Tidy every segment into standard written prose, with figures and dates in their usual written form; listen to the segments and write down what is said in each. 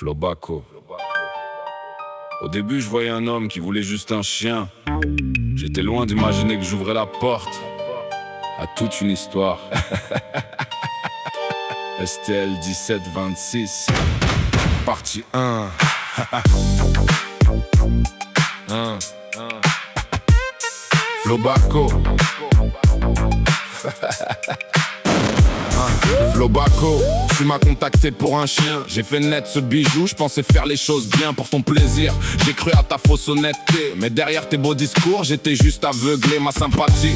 Flobako. Au début, je voyais un homme qui voulait juste un chien. J'étais loin d'imaginer que j'ouvrais la porte à toute une histoire. STL 1726, partie 1. Flobako. Flobako, tu m'as contacté pour un chien. J'ai fait naître ce bijou, je pensais faire les choses bien pour ton plaisir. J'ai cru à ta fausse honnêteté, mais derrière tes beaux discours, j'étais juste aveuglé. Ma sympathie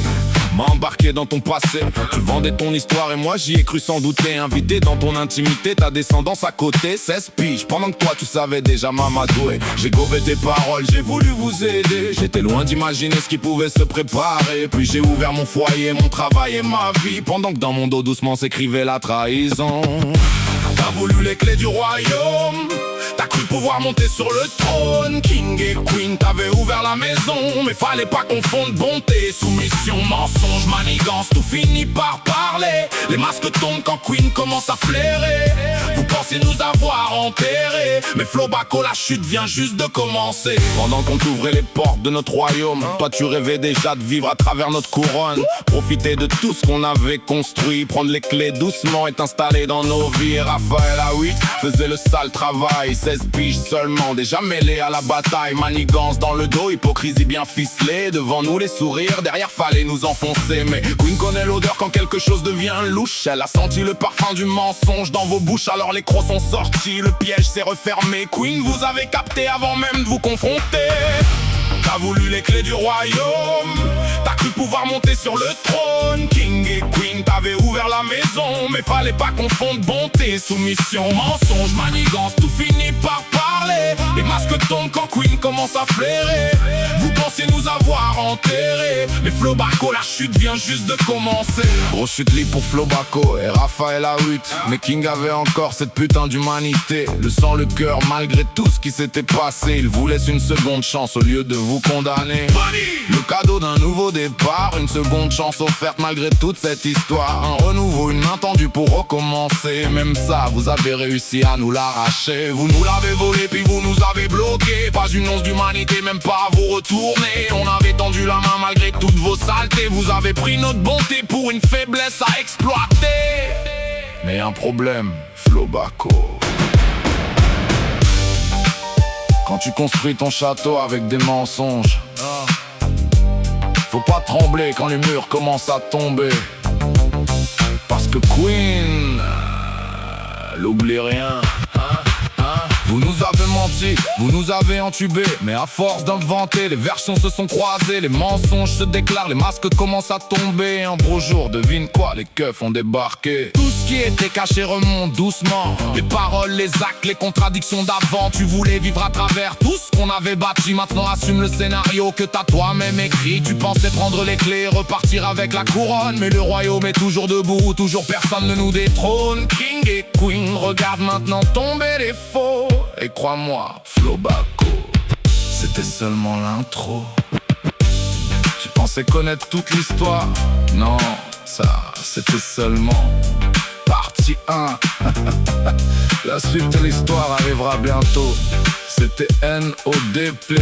m'a embarqué dans ton passé. Tu vendais ton histoire et moi j'y ai cru sans douter. Invité dans ton intimité, ta descendance à côté. 16 piges, pendant que toi tu savais déjà m'amadouer. J'ai gobé tes paroles, j'ai voulu vous aider. J'étais loin d'imaginer ce qui pouvait se préparer. Puis j'ai ouvert mon foyer, mon travail et ma vie, pendant que dans mon dos doucement s'écrivait la trahison. T'as voulu les clés du royaume, t'as cru pouvoir monter sur le trône. King et Queen, t'avais ouvert la maison, mais fallait pas confondre bonté, soumission, mensonge, manigance. Tout finit par parler, les masques tombent quand Queen commence à flairer. Vous pensez nous avoir enterrés, mais Flobako, la chute vient juste de commencer. Pendant qu'on t'ouvrait les portes de notre royaume, toi tu rêvais déjà de vivre à travers notre couronne. Profiter de tout ce qu'on avait construit, prendre les clés doucement et t'installer dans nos vies. Raphaël à 8 faisait le sale travail, 16 piges seulement, déjà mêlé à la bataille. Manigance dans le dos, hypocrisie bien ficelée. Devant nous les sourires, derrière fallait nous enfoncer. Mais Queen connaît l'odeur quand quelque chose devient louche. Elle a senti le parfum du mensonge dans vos bouches, alors les crocs sont sortis, le piège s'est refermé. Queen, vous avez capté avant même de vous confronter. T'as voulu les clés du royaume, t'as cru pouvoir monter sur le trône. King et Queen, t'avais ouvert la maison, mais fallait pas confondre bonté, soumission, mensonge, manigance. Tout finit par parler, les masques tombent quand Queen commence à flairer. Vous pensez nous avoir enterrés, mais Flobako, la chute vient juste de commencer. Grosse chute libre pour Flobako et Raphaël à 8. Mais King avait encore cette putain d'humanité, le sang, le cœur, malgré tout ce qui s'était passé. Il vous laisse une seconde chance au lieu de vous condamner. Le cadeau d'un nouveau départ, une seconde chance offerte malgré toute cette histoire. Un renouveau, une main tendue pour recommencer. Même ça, vous avez réussi à nous l'arracher. Vous nous l'avez volé puis vous nous avez bloqué. Pas une once d'humanité, même pas à vous retourner. On avait tendu la main malgré toutes vos saletés. Vous avez pris notre bonté pour une faiblesse à exploiter. Mais un problème, Flobako. Quand tu construis ton château avec des mensonges, faut pas trembler quand les murs commencent à tomber. Parce que Queen, elle oublie rien. Vous nous avez menti, vous nous avez entubés, mais à force d'inventer, les versions se sont croisées. Les mensonges se déclarent, les masques commencent à tomber. Un beau jour, devine quoi, les keufs ont débarqué. Tout ce qui était caché remonte doucement. Les paroles, les actes, les contradictions d'avant. Tu voulais vivre à travers tout ce qu'on avait bâti. Maintenant assume le scénario que t'as toi-même écrit. Tu pensais prendre les clés, repartir avec la couronne, mais le royaume est toujours debout, toujours personne ne nous détrône. King et Queen, regarde maintenant tomber les faux. Et crois-moi, Flobako, c'était seulement l'intro. Tu pensais connaître toute l'histoire? Non, ça, c'était seulement partie 1. La suite de l'histoire arrivera bientôt. C'était NODP.